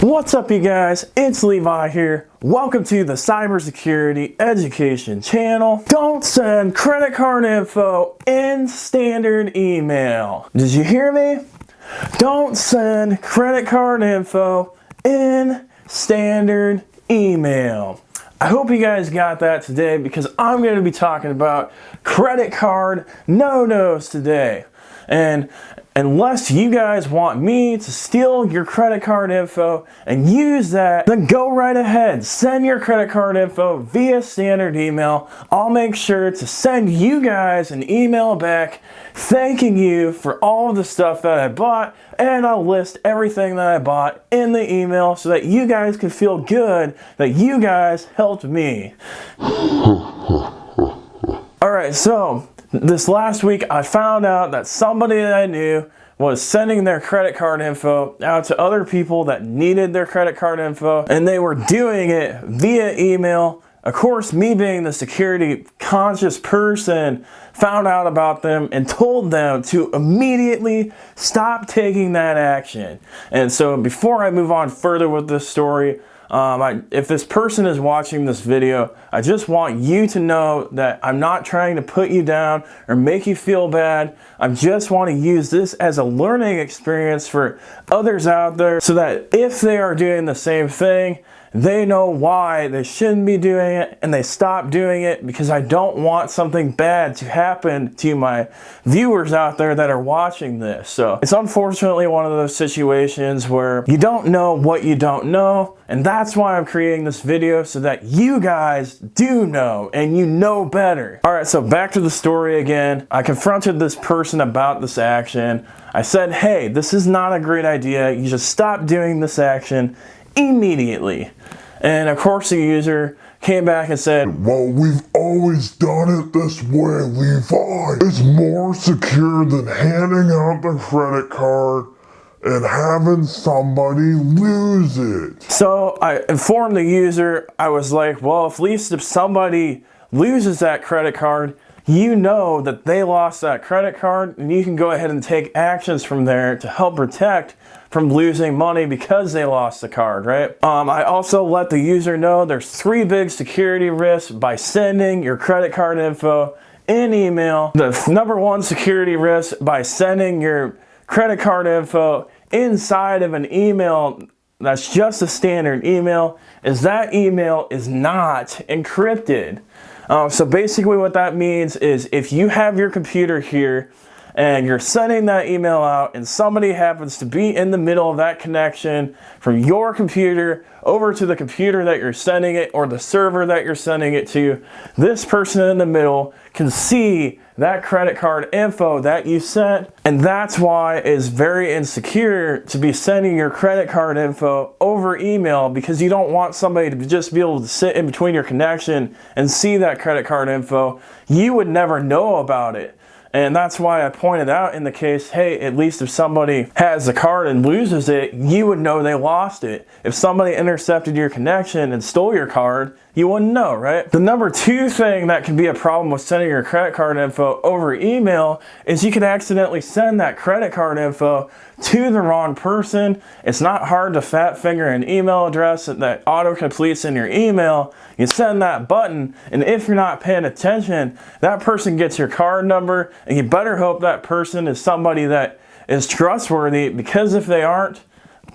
What's up, you guys? It's Levi here. Welcome to the Cybersecurity Education channel. Don't send credit card info in standard email. Did you hear me? Don't send credit card info in standard email. I hope you guys got that today because I'm going to be talking about credit card no-nos today. And unless you guys want me to steal your credit card info and use that, then go right ahead. Send your credit card info via standard email. I'll make sure to send you guys an email back thanking you for all of the stuff that I bought, and I'll list everything that I bought in the email so that you guys can feel good that you guys helped me. Alright, so this last week I found out that somebody that I knew was sending their credit card info out to other people that needed their credit card info, and they were doing it via email. Of course, me being the security conscious person, found out about them and told them to immediately stop taking that action. And so before I move on further with this story, if this person is watching this video, I just want you to know that I'm not trying to put you down or make you feel bad. I just want to use this as a learning experience for others out there so that if they are doing the same thing, they know why they shouldn't be doing it and they stop doing it, because I don't want something bad to happen to my viewers out there that are watching this. So it's unfortunately one of those situations where you don't know what you don't know, and that's why I'm creating this video so that you guys do know and you know better. Alright, so back to the story again. I confronted this person about this action. I said, hey, this is not a great idea. You should stop doing this action immediately. And of course the user came back and said, well, we've always done it this way, Levi. It's more secure than handing out the credit card and having somebody lose it. So I informed the user, I was like, well, at least if somebody loses that credit card, you know that they lost that credit card, and you can go ahead and take actions from there to help protect from losing money because they lost the card, right? I also let the user know there's 3 big security risks by sending your credit card info in email. The number 1 security risk by sending your credit card info inside of an email that's just a standard email is that email is not encrypted. So basically what that means is if you have your computer here and you're sending that email out and somebody happens to be in the middle of that connection from your computer over to the computer that you're sending it or the server that you're sending it to, this person in the middle can see that credit card info that you sent, and that's why it's very insecure to be sending your credit card info over email, because you don't want somebody to just be able to sit in between your connection and see that credit card info. You would never know about it. And that's why I pointed out in the case, hey, at least if somebody has the card and loses it, you would know they lost it. If somebody intercepted your connection and stole your card, you wouldn't know, right? The number 2 thing that can be a problem with sending your credit card info over email is you could accidentally send that credit card info to the wrong person. It's not hard to fat finger an email address that auto completes in your email. You send that button, and if you're not paying attention, that person gets your card number, and you better hope that person is somebody that is trustworthy, because if they aren't,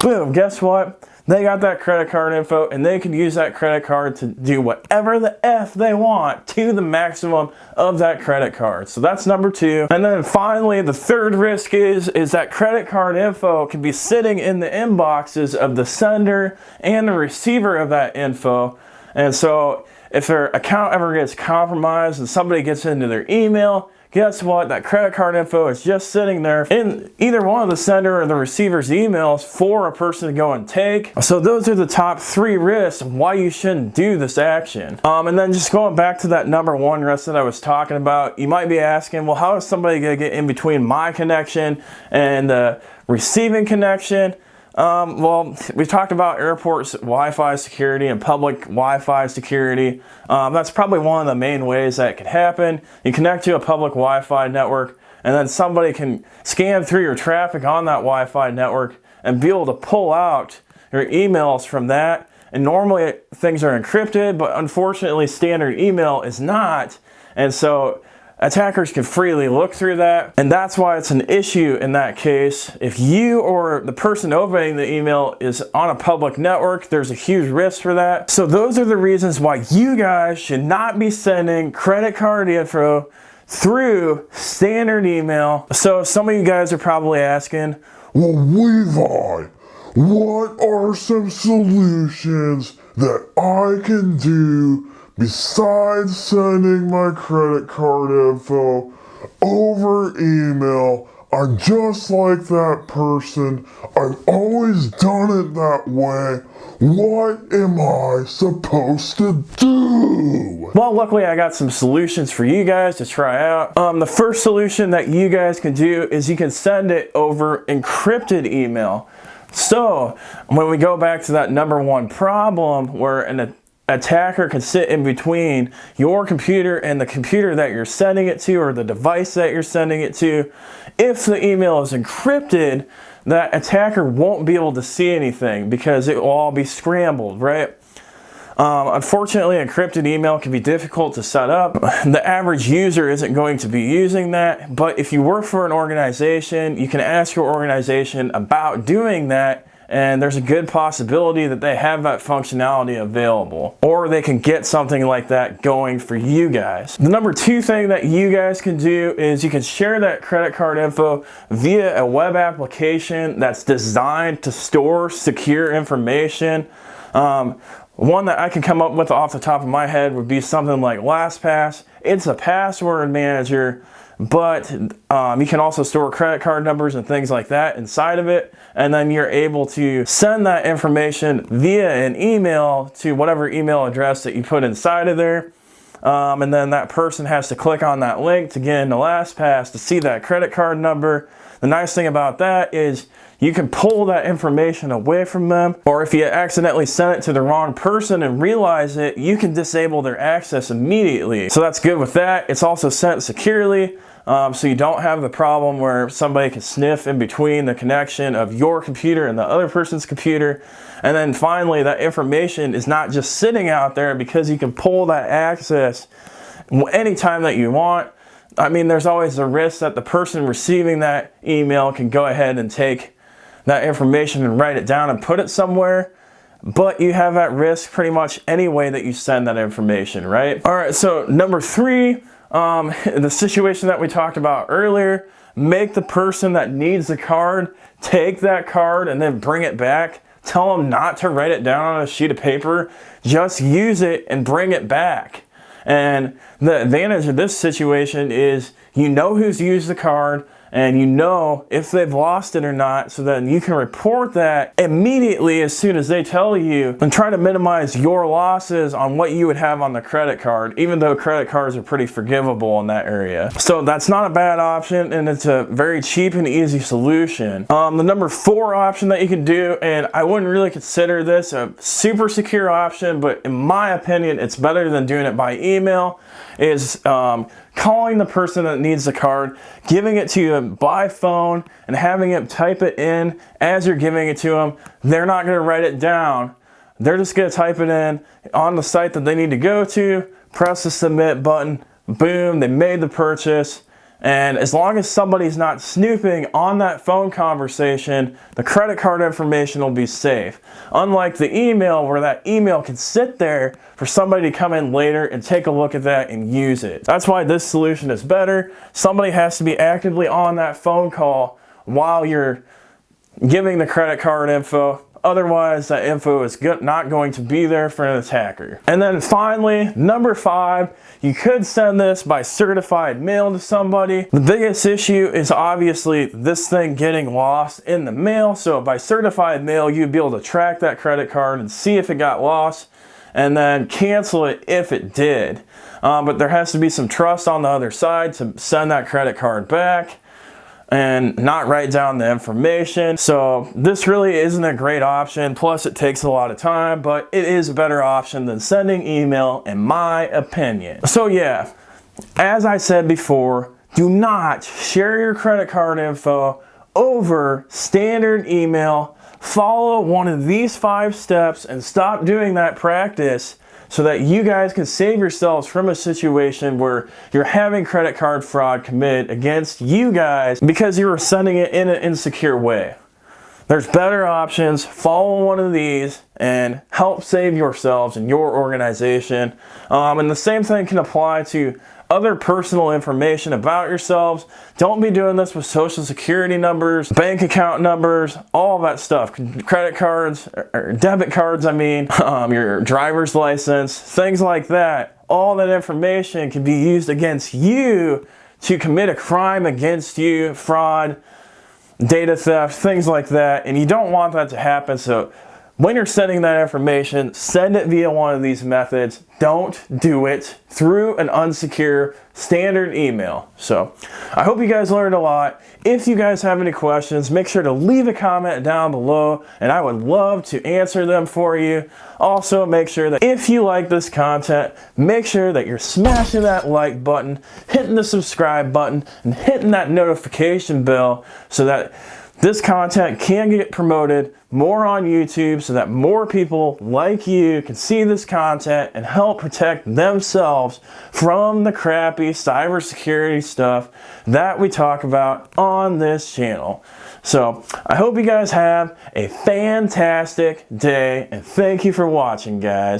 boom, guess what? They got that credit card info, and they can use that credit card to do whatever the F they want to the maximum of that credit card. So that's number 2. And then finally, the 3rd risk is that credit card info can be sitting in the inboxes of the sender and the receiver of that info. And so if their account ever gets compromised and somebody gets into their email, guess what? That credit card info is just sitting there in either one of the sender or the receiver's emails for a person to go and take. So those are the top 3 risks of why you shouldn't do this action. And then just going back to that number 1 risk that I was talking about, you might be asking, well, how is somebody going to get in between my connection and the receiving connection? Well, we talked about airport Wi-Fi security and public Wi-Fi security. That's probably one of the main ways that could happen. You connect to a public Wi-Fi network, and then somebody can scan through your traffic on that Wi-Fi network and be able to pull out your emails from that. And normally things are encrypted, but unfortunately standard email is not. And so attackers can freely look through that. And that's why it's an issue in that case. If you or the person opening the email is on a public network, there's a huge risk for that. So those are the reasons why you guys should not be sending credit card info through standard email. So some of you guys are probably asking, well, Levi, what are some solutions that I can do besides sending my credit card info over email? I'm just like that person. I've always done it that way. What am I supposed to do? Well, luckily I got some solutions for you guys to try out. The first solution that you guys can do is you can send it over encrypted email. So when we go back to that number one problem where an attacker can sit in between your computer and the computer that you're sending it to, or the device that you're sending it to, if the email is encrypted, that attacker won't be able to see anything because it will all be scrambled, right? Unfortunately, encrypted email can be difficult to set up. The average user isn't going to be using that, but if you work for an organization, you can ask your organization about doing that, and there's a good possibility that they have that functionality available, or they can get something like that going for you guys. The number two thing that you guys can do is you can share that credit card info via a web application that's designed to store secure information. One that I can come up with off the top of my head would be something like LastPass. It's a password manager, but you can also store credit card numbers and things like that inside of it, and then you're able to send that information via an email to whatever email address that you put inside of there, and then that person has to click on that link to get into LastPass to see that credit card number. The nice thing about that is you can pull that information away from them, or if you accidentally send it to the wrong person and realize it, you can disable their access immediately. So that's good with that. It's also sent securely, so you don't have the problem where somebody can sniff in between the connection of your computer and the other person's computer. And then finally, that information is not just sitting out there because you can pull that access anytime that you want. I mean, there's always a risk that the person receiving that email can go ahead and take that information and write it down and put it somewhere, but you have that risk pretty much any way that you send that information, right? All right, so number three, the situation that we talked about earlier, make the person that needs the card take that card and then bring it back. Tell them not to write it down on a sheet of paper, just use it and bring it back. And the advantage of this situation is you know who's used the card, and you know if they've lost it or not, so then you can report that immediately as soon as they tell you, and try to minimize your losses on what you would have on the credit card, even though credit cards are pretty forgivable in that area. So that's not a bad option, and it's a very cheap and easy solution. The number four option that you can do, and I wouldn't really consider this a super secure option, but in my opinion it's better than doing it by email, is calling the person that needs the card, giving it to you by phone, and having it type it in as you're giving it to them. They're not going to write it down. They're just going to type it in on the site that they need to go to, press the submit button, boom, they made the purchase. And as long as somebody's not snooping on that phone conversation, the credit card information will be safe. Unlike the email, where that email can sit there for somebody to come in later and take a look at that and use it. That's why this solution is better. Somebody has to be actively on that phone call while you're giving the credit card info. Otherwise, that info is not going to be there for an attacker. And then finally, number five, you could send this by certified mail to somebody. The biggest issue is obviously this thing getting lost in the mail. So by certified mail, you'd be able to track that credit card and see if it got lost, and then cancel it if it did. But there has to be some trust on the other side to send that credit card back and not write down the information. So this really isn't a great option. Plus it takes a lot of time, but it is a better option than sending email in my opinion. So yeah, as I said before, do not share your credit card info over standard email follow one of these 5 steps and stop doing that practice so that you guys can save yourselves from a situation where you're having credit card fraud committed against you guys because you were sending it in an insecure way. There's better options. Follow one of these and help save yourselves and your organization. And the same thing can apply to other personal information about yourselves. Don't be doing this with social security numbers, bank account numbers, all that stuff. Credit cards, or debit cards, I mean, your driver's license, things like that. All that information can be used against you to commit a crime against you, fraud, data theft, things like that, and you don't want that to happen. So when you're sending that information, send it via one of these methods. Don't do it through an unsecure standard email. So I hope you guys learned a lot. If you guys have any questions, make sure to leave a comment down below and I would love to answer them for you. Also, make sure that if you like this content, make sure that you're smashing that like button, hitting the subscribe button, and hitting that notification bell so that this content can get promoted more on YouTube so that more people like you can see this content and help protect themselves from the crappy cybersecurity stuff that we talk about on this channel. So I hope you guys have a fantastic day and thank you for watching, guys.